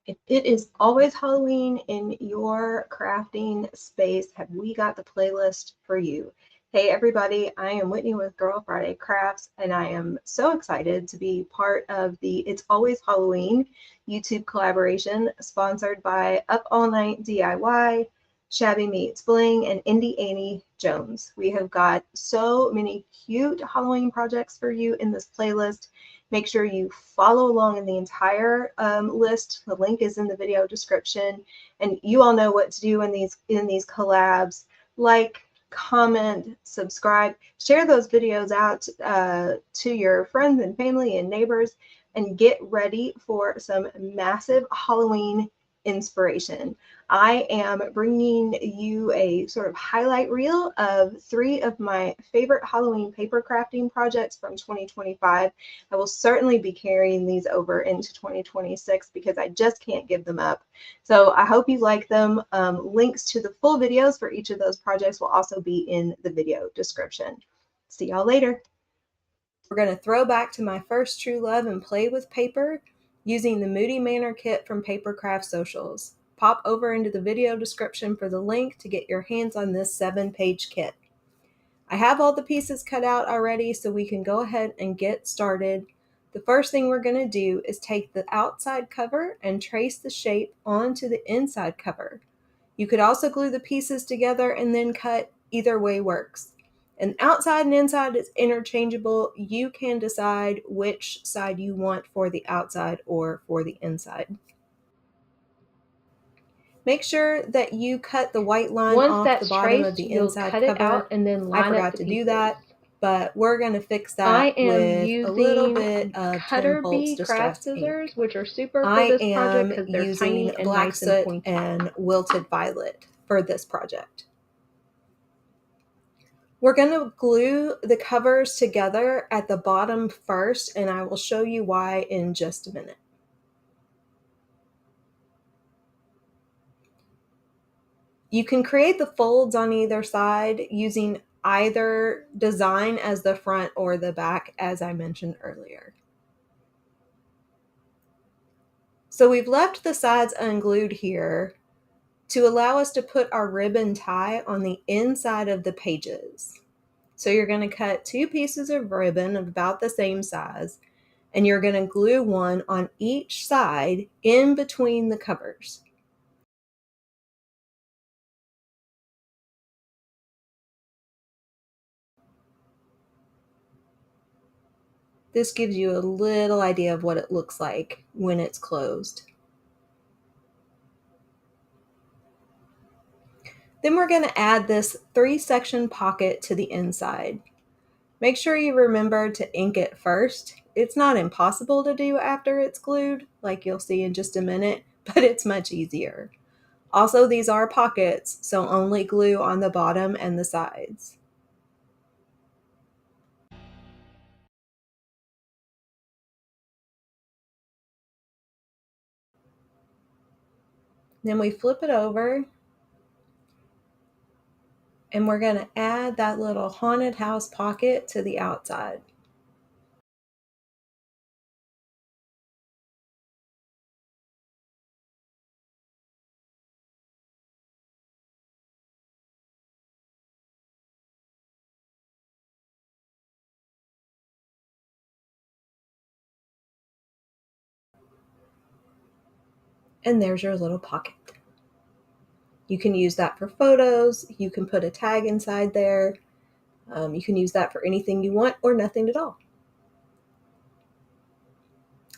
If it is always Halloween in your crafting space, have we got the playlist for you? Hey everybody, I am Whitney with Girl Friday Crafts, and I am so excited to be part of the It's Always Halloween YouTube collaboration sponsored by Up All Night DIY, Shabby Meets Bling, and Indie Annie Jones. We have got so many cute Halloween projects for you in this playlist. Make sure you follow along in the entire list. The link is in the video description, and you all know what to do in these collabs. Like, comment, subscribe, share those videos out to your friends and family and neighbors, and get ready for some massive Halloween inspiration. I am bringing you a sort of highlight reel of 3 of my favorite Halloween paper crafting projects from 2025. I will certainly be carrying these over into 2026 because I just can't give them up. So I hope you like them. Links to the full videos for each of those projects will also be in the video description. See y'all later. We're going to throw back to my first true love and play with paper using the Moody Manor kit from Papercraft Socials. Pop over into the video description for the link to get your hands on this 7-page kit. I have all the pieces cut out already, so we can go ahead and get started. The first thing we're going to do is take the outside cover and trace the shape onto the inside cover. You could also glue the pieces together and then cut. Either way works. And outside and inside is interchangeable. You can decide which side you want for the outside or for the inside. Make sure that you cut the white line off the bottom of the inside cover. Cut it out and then line I forgot to do that, but we're going to fix that with a little bit of Cutter 10 B volts craft distress scissors, ink. which are super for I this am project because they're using tiny and black nice and soot pointy. and wilted violet for this project. We're going to glue the covers together at the bottom first, and I will show you why in just a minute. You can create the folds on either side using either design as the front or the back, as I mentioned earlier. So we've left the sides unglued here to allow us to put our ribbon tie on the inside of the pages. So you're going to cut 2 pieces of ribbon of about the same size, and you're going to glue one on each side in between the covers. This gives you a little idea of what it looks like when it's closed. Then we're going to add this 3-section pocket to the inside. Make sure you remember to ink it first. It's not impossible to do after it's glued, like you'll see in just a minute, but it's much easier. Also, these are pockets, so only glue on the bottom and the sides. Then we flip it over, and we're going to add that little haunted house pocket to the outside. And there's your little pocket. You can use that for photos. You can put a tag inside there. You can use that for anything you want or nothing at all.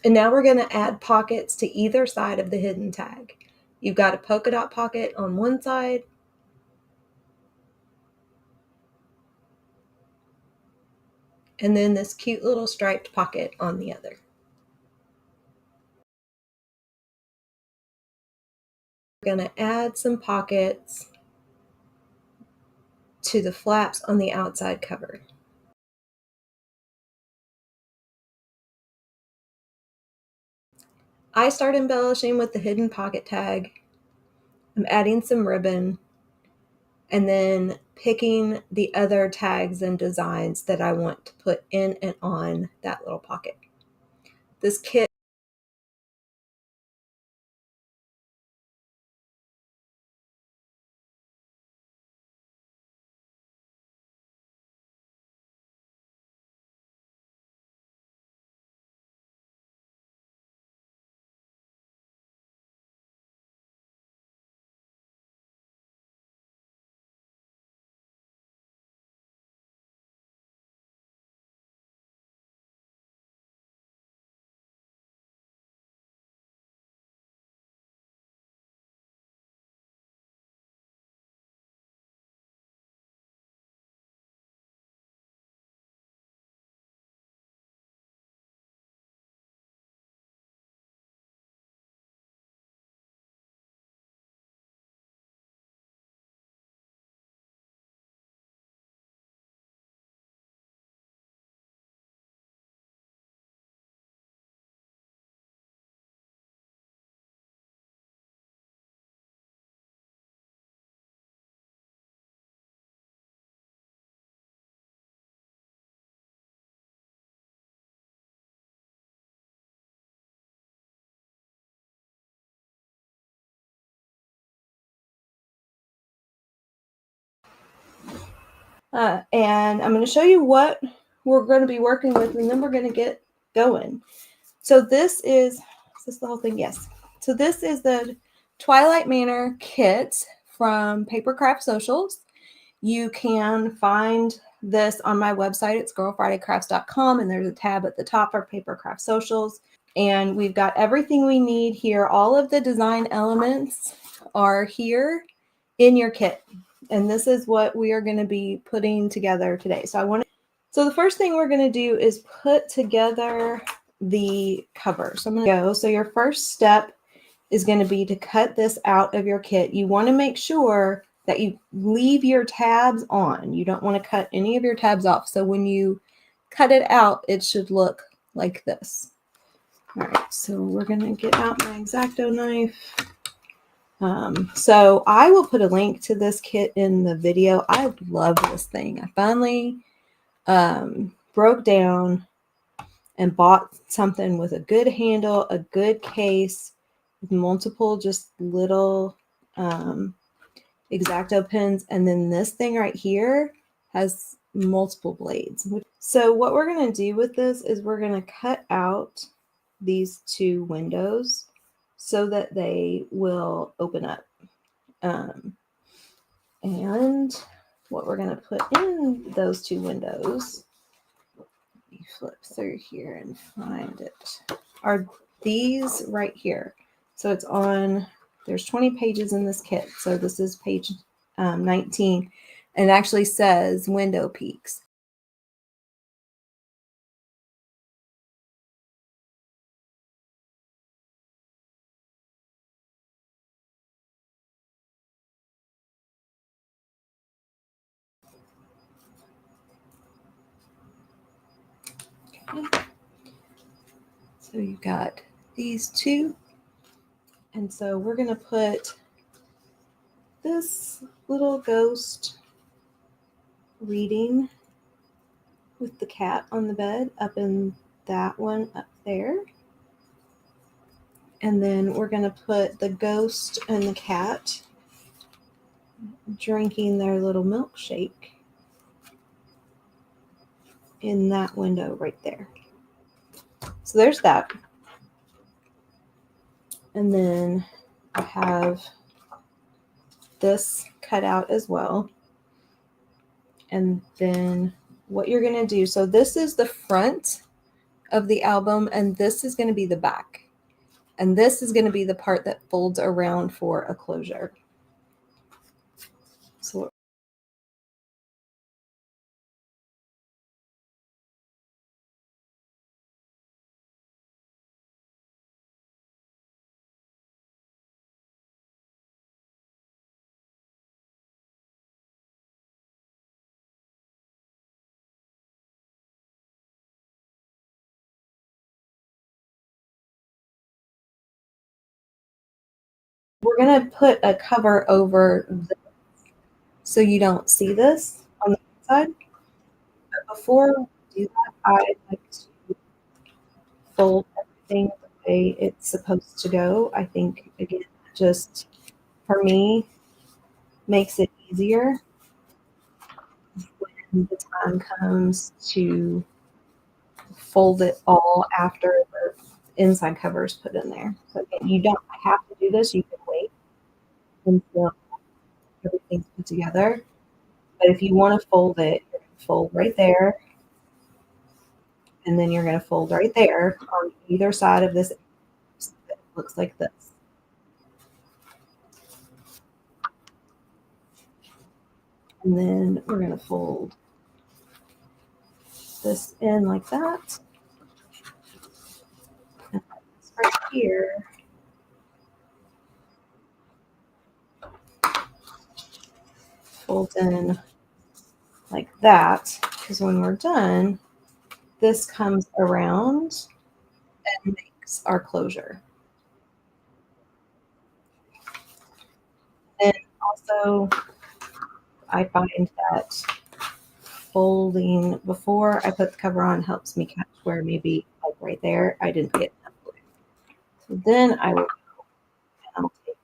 And now we're going to add pockets to either side of the hidden tag. You've got a polka dot pocket on one side, and then this cute little striped pocket on the other. We're going to add some pockets to the flaps on the outside cover. I start embellishing with the hidden pocket tag. I'm adding some ribbon and then picking the other tags and designs that I want to put in and on that little pocket. This kit And I'm going to show you what we're going to be working with, and then we're going to get going. So is this the whole thing? Yes. So this is the Twilight Manor kit from Papercraft Socials. You can find this on my website. It's girlfridaycrafts.com, and there's a tab at the top for Papercraft Socials. And we've got everything we need here. All of the design elements are here in your kit. And this is what we are going to be putting together today. So the first thing we're going to do is put together the cover. So I'm going to go. So your first step is going to be to cut this out of your kit. You want to make sure that you leave your tabs on. You don't want to cut any of your tabs off. So when you cut it out, it should look like this. All right, so we're going to get out my X-Acto knife. So I will put a link to this kit in the video. I love this thing. I finally broke down and bought something with a good handle, a good case, with multiple just little X-Acto pins. And then this thing right here has multiple blades. So what we're going to do with this is we're going to cut out these two windows so that they will open up. And what we're going to put in those two windows, you flip through here and find it, are these right here. So it's on, there's 20 pages in this kit. So this is page 19, and it actually says window peaks. Okay. So you've got these two. And so we're going to put this little ghost reading with the cat on the bed up in that one up there. And then we're going to put the ghost and the cat drinking their little milkshake in that window right there. So there's that. And then I have this cut out as well. And then what you're going to do, so this is the front of the album, and this is going to be the back. And this is going to be the part that folds around for a closure. So we're going to put a cover over this so you don't see this on the inside. But before we do that, I like to fold everything the way it's supposed to go. I think, again, just for me, makes it easier when the time comes to fold it all after the inside cover is put in there. So again, you don't have to do this. You can wait until everything's put together. But if you want to fold it, you're going to fold right there. And then you're going to fold right there on either side of this. So it looks like this. And then we're going to fold this in like that. And this right here. Fold in like that, because when we're done, this comes around and makes our closure. And also, I find that folding before I put the cover on helps me catch where maybe like right there I didn't get enough glue. So then I will go and I'll take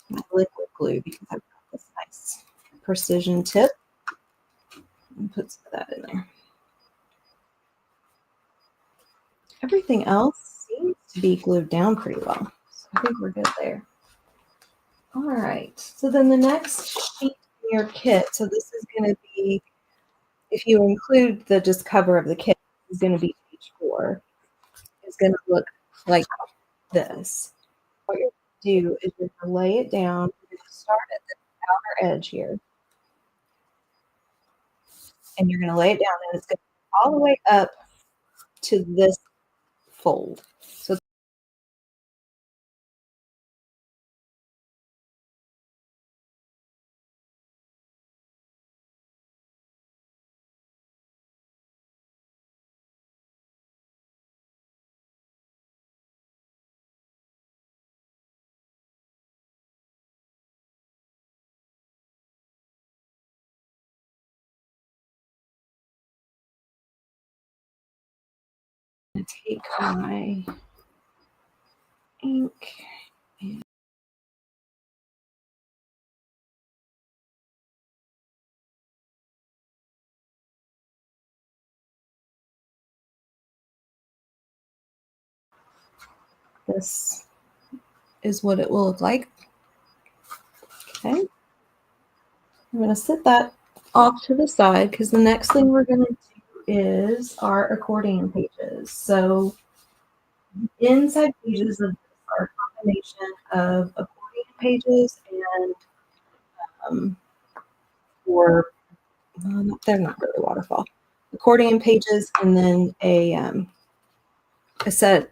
my liquid glue because I've got this nice precision tip. And put some of that in there. Everything else seems to be glued down pretty well. So I think we're good there. All right. So then the next sheet in your kit, so this is going to be, if you include the just cover of the kit, is going to be page 4. It's going to look like this. What you're going to do is you're going to lay it down. You're going to start at the outer edge here. And you're going to lay it down, and it's going to go all the way up to this fold. So I'm going to take my ink and this is what it will look like. Okay. I'm going to set that off to the side because the next thing we're going to do is our accordion pages. So inside pages of this are a combination of accordion pages and or they're not really waterfall. Accordion pages and then a set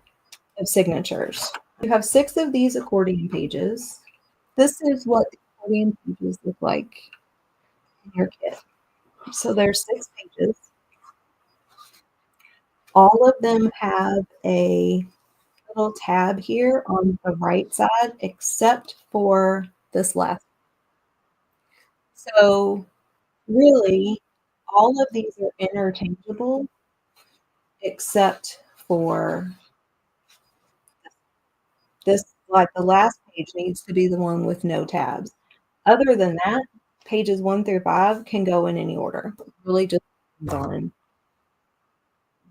of signatures. You have 6 of these accordion pages. This is what the accordion pages look like in your kit. So there's 6 pages. All of them have a little tab here on the right side, except for this last. So really, all of these are interchangeable, except for this, like the last page needs to be the one with no tabs. Other than that, pages 1 through 5 can go in any order. It really just depends on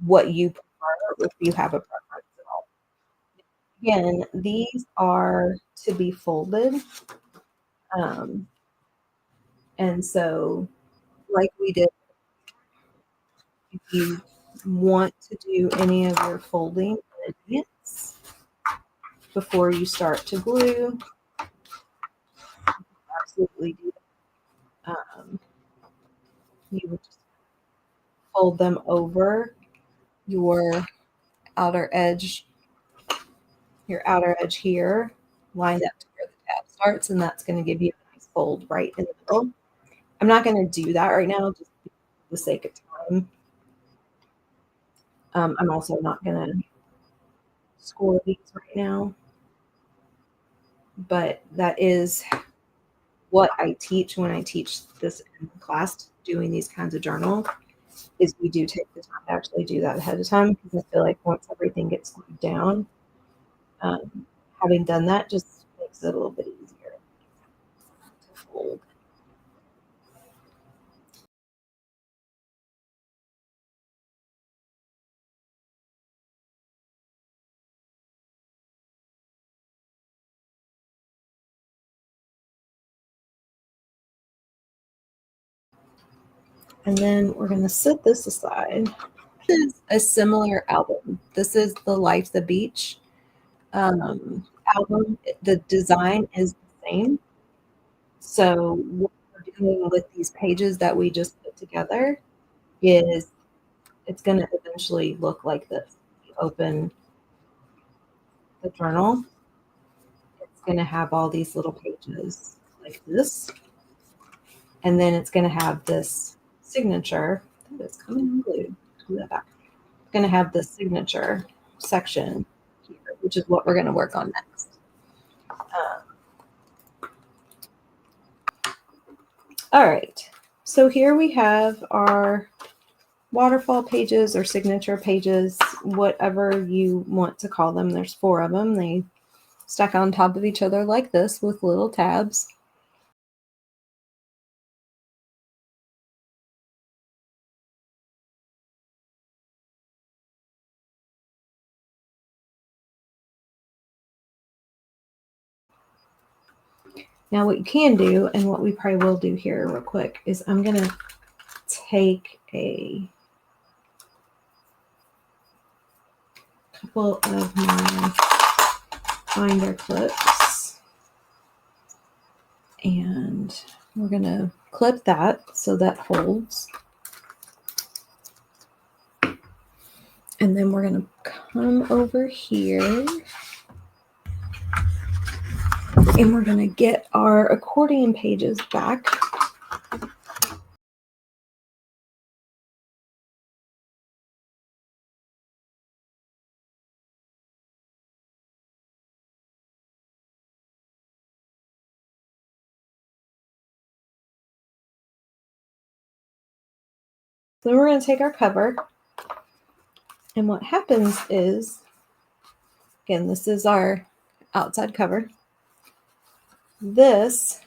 what you prefer, if you have a preference at all. Again, these are to be folded. And so, like we did, if you want to do any of your folding in advance before you start to glue, absolutely do that. You would just fold them over your outer edge, here, lined up to where the tab starts, and that's going to give you a nice fold right in the middle. I'm not going to do that right now, just for the sake of time. I'm also not going to score these right now, but that is what I teach when I teach this in class, doing these kinds of journals, is we do take the time to actually do that ahead of time, because I feel like once everything gets glued down, having done that just makes it a little bit easier to fold. And then we're going to set this aside. This is a similar album. This is the Life the Beach album. The design is the same. So what we're doing with these pages that we just put together is it's going to eventually look like this. You open the journal, it's going to have all these little pages like this. And then it's going to have this signature that is coming unglued. Do that back. It's going to have the signature section here, which is what we're going to work on next. All right. So here we have our waterfall pages or signature pages, whatever you want to call them. There's 4 of them. They stack on top of each other like this with little tabs. Now what you can do, and what we probably will do here real quick, is I'm going to take a couple of my binder clips and we're going to clip that so that holds. And then we're going to come over here and we're going to get our accordion pages back. Then we're going to take our cover, and what happens is, again, this is our outside cover. This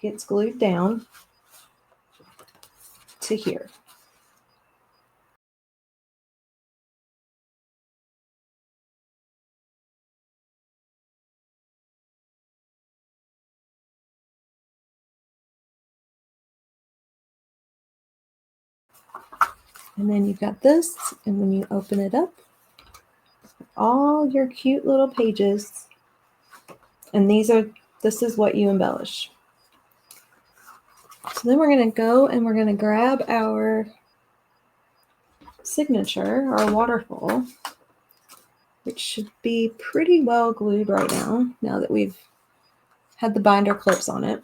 gets glued down to here. And then you've got this, and when you open it up, all your cute little pages, and this is what you embellish. So then we're going to go and we're going to grab our signature, our waterfall, which should be pretty well glued right now that we've had the binder clips on it.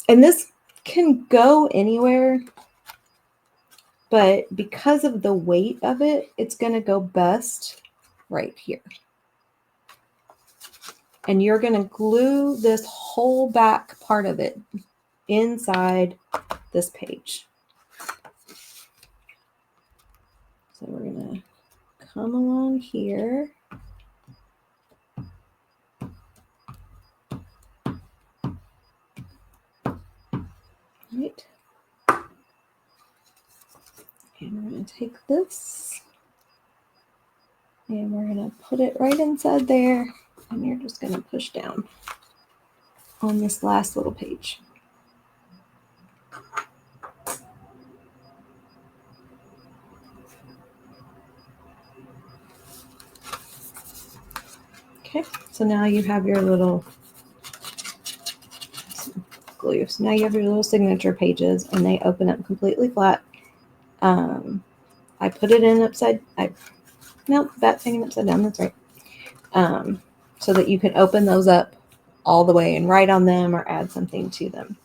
And this can go anywhere, but because of the weight of it, it's going to go best right here. And you're going to glue this whole back part of it inside this page. So we're going to come along here. Right. And we're going to take this and we're going to put it right inside there, and you're just going to push down on this last little page. Okay, so now you have your little glue. So now you have your little signature pages, and they open up completely flat. I put it in upside. Nope, that's hanging upside down. That's right. So that you can open those up all the way and write on them or add something to them.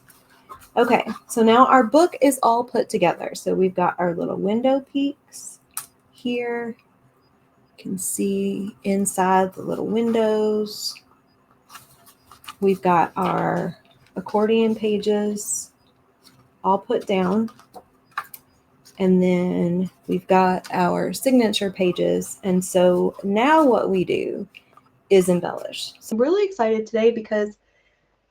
Okay, so now our book is all put together. So we've got our little window peaks here. You can see inside the little windows. We've got our accordion pages all put down. And then we've got our signature pages. And so now what we do is embellish. So I'm really excited today because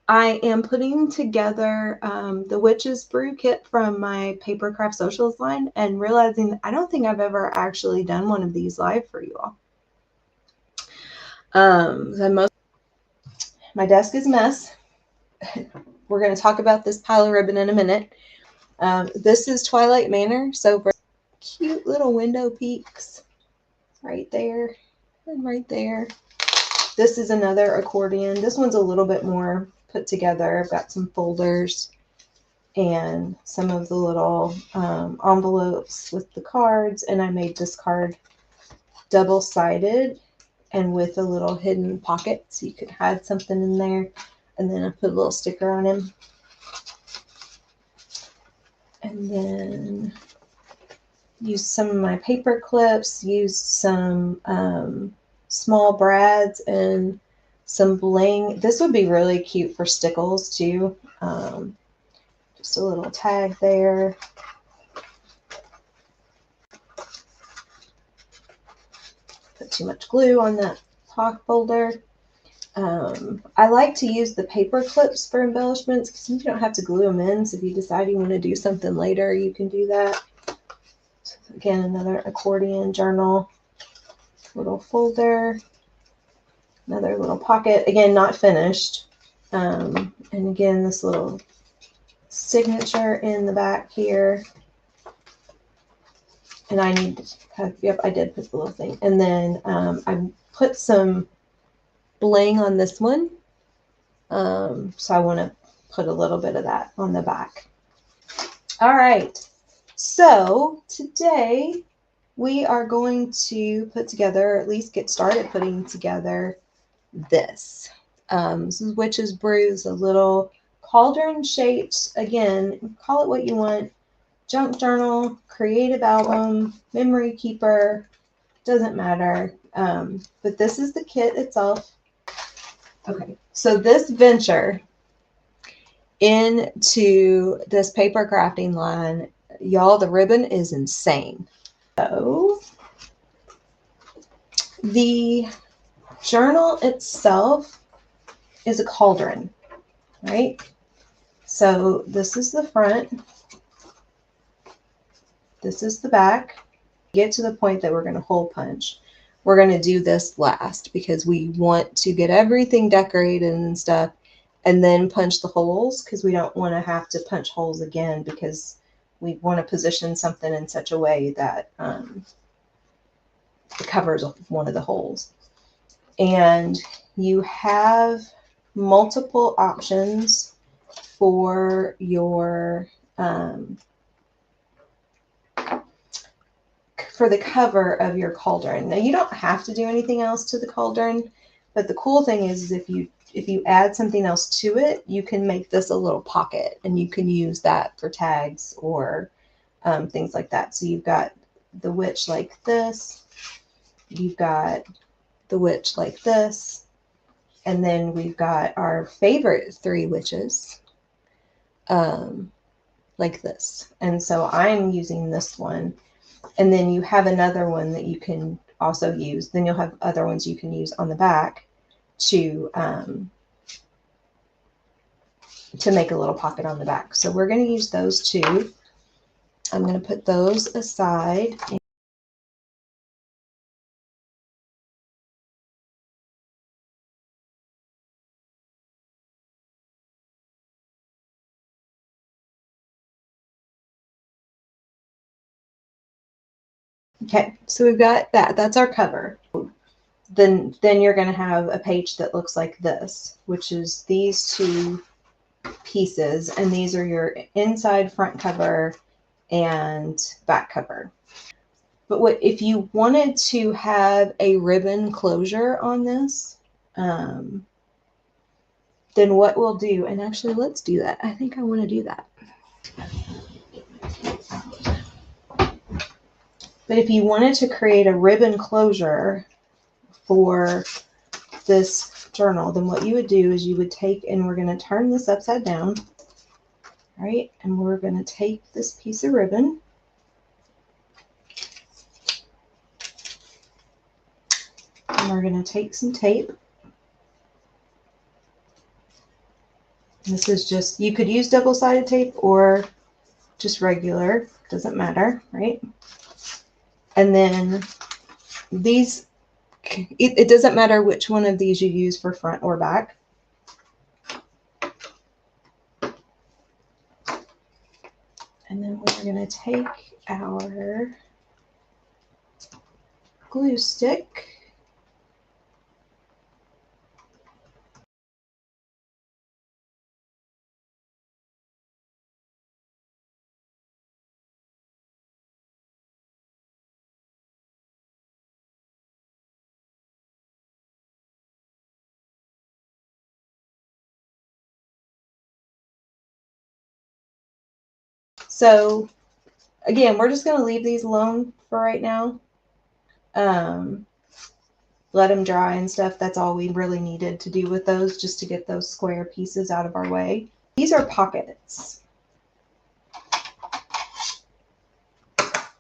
I am putting together the Witch's Brew kit from my Papercraft Socials line and realizing that I don't think I've ever actually done one of these live for you all. My desk is a mess. We're going to talk about this pile of ribbon in a minute. This is Twilight Manor. So for cute little window peaks right there and right there. This is another accordion. This one's a little bit more put together. I've got some folders and some of the little envelopes with the cards. And I made this card double-sided and with a little hidden pocket so you could hide something in there. And then I put a little sticker on him. And then use some of my paper clips, use some small brads and some bling. This would be really cute for stickles too. Just a little tag there. Put too much glue on that pock folder. I like to use the paper clips for embellishments because you don't have to glue them in. So if you decide you want to do something later, you can do that. So again, another accordion journal, little folder, another little pocket. Again, not finished. And again, this little signature in the back here. And I need to have, yep, I did put the little thing. And then I put some bling on this one. So I want to put a little bit of that on the back. All right. So today we are going to put together, or at least get started putting together this. This is Witch's Brews, a little cauldron shaped, again, call it what you want, junk journal, creative album, memory keeper, doesn't matter. But this is the kit itself. Okay, so this venture into this paper crafting line, y'all, the ribbon is insane. So the journal itself is a cauldron, right? So this is the front. This is the back. Get to the point that we're going to hole punch. We're going to do this last because we want to get everything decorated and stuff and then punch the holes, because we don't want to have to punch holes again, because we want to position something in such a way that it covers one of the holes. And you have multiple options for your for the cover of your cauldron. Now, you don't have to do anything else to the cauldron, but the cool thing is if you add something else to it, you can make this a little pocket, and you can use that for tags or things like that. So you've got the witch like this, you've got the witch like this, and then we've got our favorite three witches like this. And so I'm using this one. And then you have another one that you can also use. Then you'll have other ones you can use on the back to make a little pocket on the back. So we're going to use those two. I'm going to put those aside. Okay, so we've got that. That's our cover. Then you're going to have a page that looks like this, which is these two pieces, and these are your inside front cover and back cover. But what if you wanted to have a ribbon closure on this, then what we'll do, and actually let's do that. I think I want to do that. But if you wanted to create a ribbon closure for this journal, then what you would do is you would take, and we're going to turn this upside down, right? And we're going to take this piece of ribbon, and we're going to take some tape. This is just, you could use double-sided tape or just regular, doesn't matter, right? And then these, it doesn't matter which one of these you use for front or back. And then we're going to take our glue stick. So again, we're just going to leave these alone for right now. Let them dry and stuff. That's all we really needed to do with those, just to get those square pieces out of our way. These are pockets.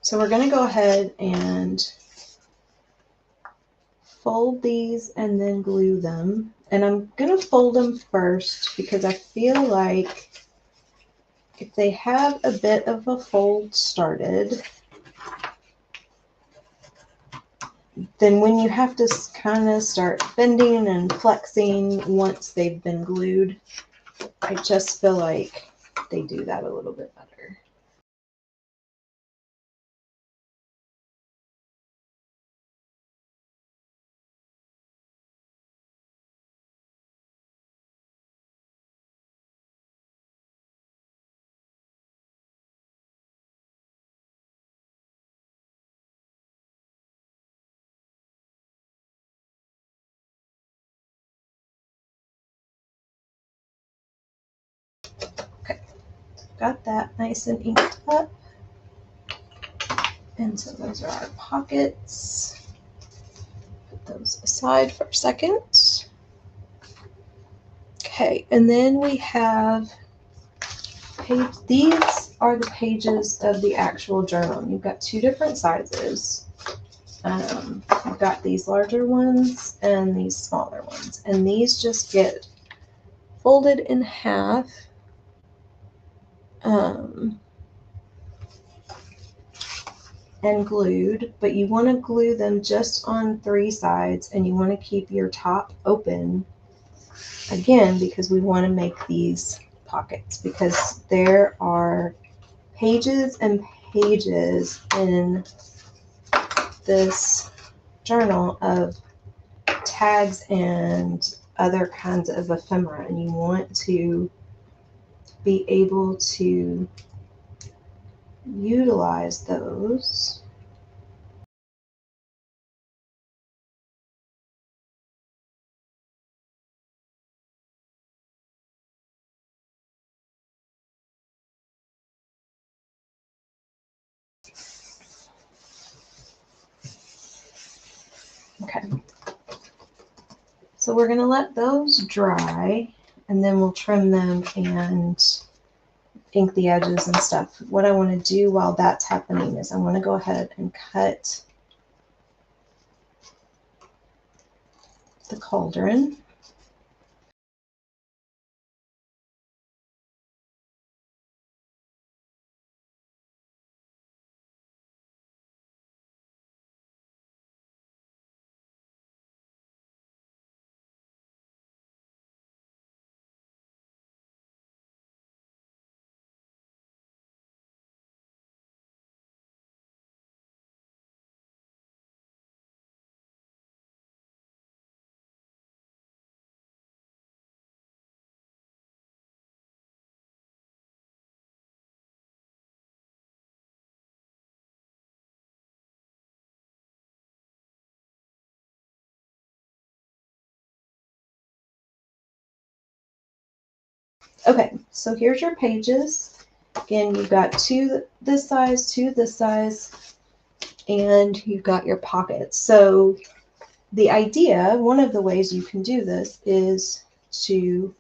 So we're going to go ahead and fold these and then glue them. And I'm going to fold them first because I feel like if they have a bit of a fold started, then when you have to kind of start bending and flexing once they've been glued, I just feel like they do that a little bit better. Okay, got that nice and inked up. And so those are our pockets. Put those aside for a second. Okay, and then we have these are the pages of the actual journal. You've got two different sizes. You've got these larger ones and these smaller ones. And these just get folded in half. And glued, but you want to glue them just on 3 sides, and you want to keep your top open again because we want to make these pockets, because there are pages and pages in this journal of tags and other kinds of ephemera, and you want to be able to utilize those. Okay. So we're going to let those dry, and then we'll trim them and ink the edges and stuff. What I want to do while that's happening is I want to go ahead and cut the cauldron. Okay, so here's your pages. Again, you've got 2 this size, 2 this size, and you've got your pockets. So the idea, one of the ways you can do this is to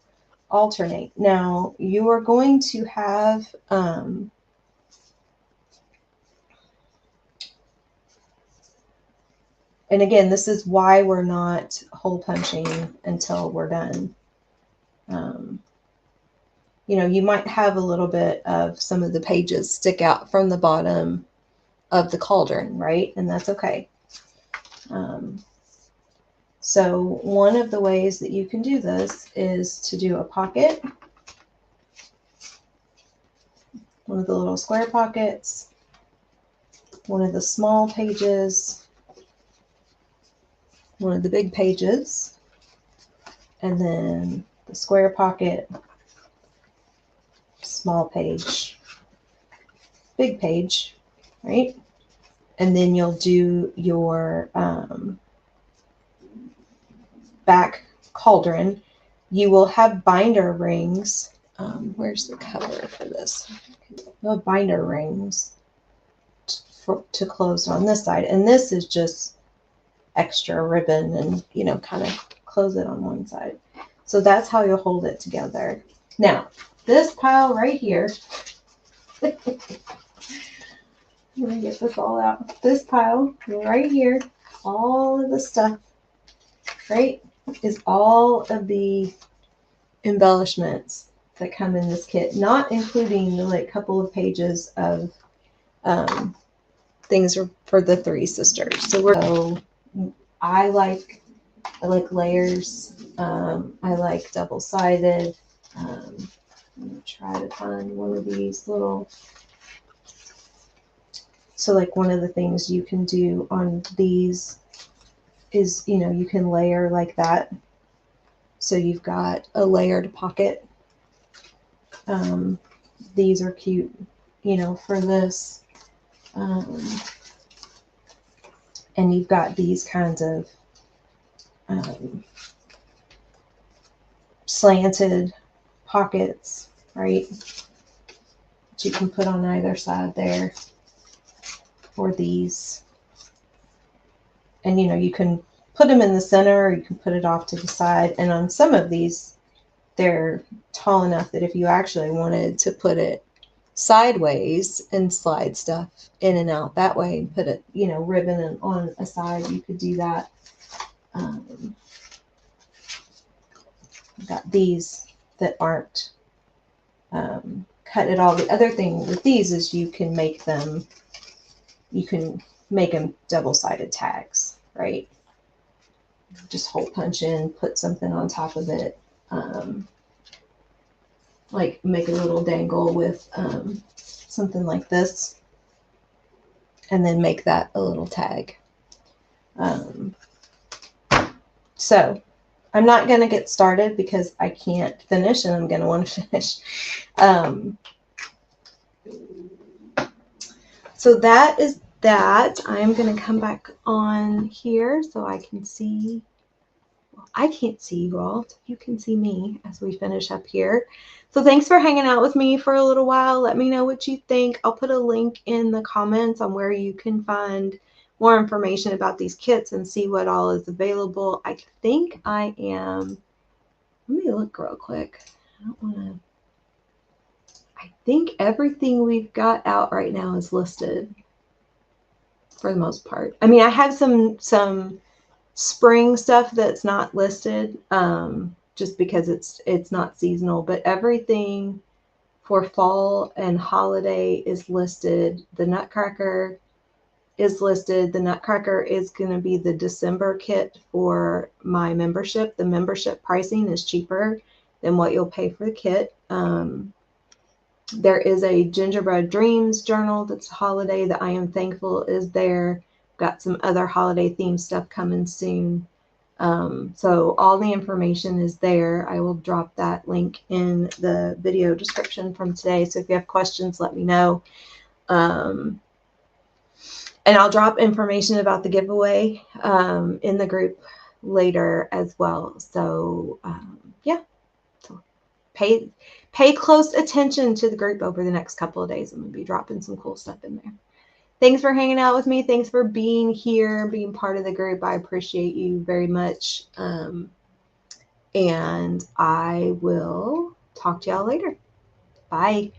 alternate. Now, you are going to have and again, this is why we're not hole punching until we're done. You know, you might have a little bit of some of the pages stick out from the bottom of the cauldron, right? And that's okay. So one of the ways that you can do this is to do a pocket, one of the little square pockets, one of the small pages, one of the big pages, and then the square pocket, small page, big page, right? And then you'll do your back cauldron. You will have binder rings. Where's the cover for this? You'll have binder rings to close on this side. And this is just extra ribbon and, you know, kind of close it on one side. So that's how you'll hold it together. Now, this pile right here, let me get this all out. This pile right here, all of the stuff, right, is all of the embellishments that come in this kit, not including the like couple of pages of things for the 3 sisters. So I like layers. I like double-sided. I'm gonna try to find one of these little. So like one of the things you can do on these is, you know, you can layer like that. So you've got a layered pocket. These are cute, you know, for this. And you've got these kinds of slanted pockets, right? That you can put on either side there for these. And, you know, you can put them in the center, or you can put it off to the side. And on some of these, they're tall enough that if you actually wanted to put it sideways and slide stuff in and out that way and put it, you know, ribbon on a side, you could do that. Got these that aren't cut at all. The other thing with these is you can make them double-sided tags, right? Just hole punch in, put something on top of it, like make a little dangle with something like this, and then make that a little tag. So I'm not going to get started because I can't finish, and I'm going to want to finish. So that is that. I'm going to come back on here so I can see. Well, I can't see you all. You can see me as we finish up here. So thanks for hanging out with me for a little while. Let me know what you think. I'll put a link in the comments on where you can find more information about these kits and see what all is available. I think I am, let me look real quick. I don't want to, I think everything we've got out right now is listed for the most part. I mean, I have some spring stuff that's not listed, just because it's not seasonal, but everything for fall and holiday is listed. The Nutcracker is listed. The Nutcracker is going to be the December kit for my membership. The membership pricing is cheaper than what you'll pay for the kit. There is a Gingerbread Dreams journal that's holiday that I am thankful is there. Got some other holiday themed stuff coming soon. So all the information is there. I will drop that link in the video description from today. So if you have questions, let me know. And I'll drop information about the giveaway in the group later as well. So yeah, so pay close attention to the group over the next couple of days. I'm going to be dropping some cool stuff in there. Thanks for hanging out with me. Thanks for being here, being part of the group. I appreciate you very much. And I will talk to y'all later. Bye.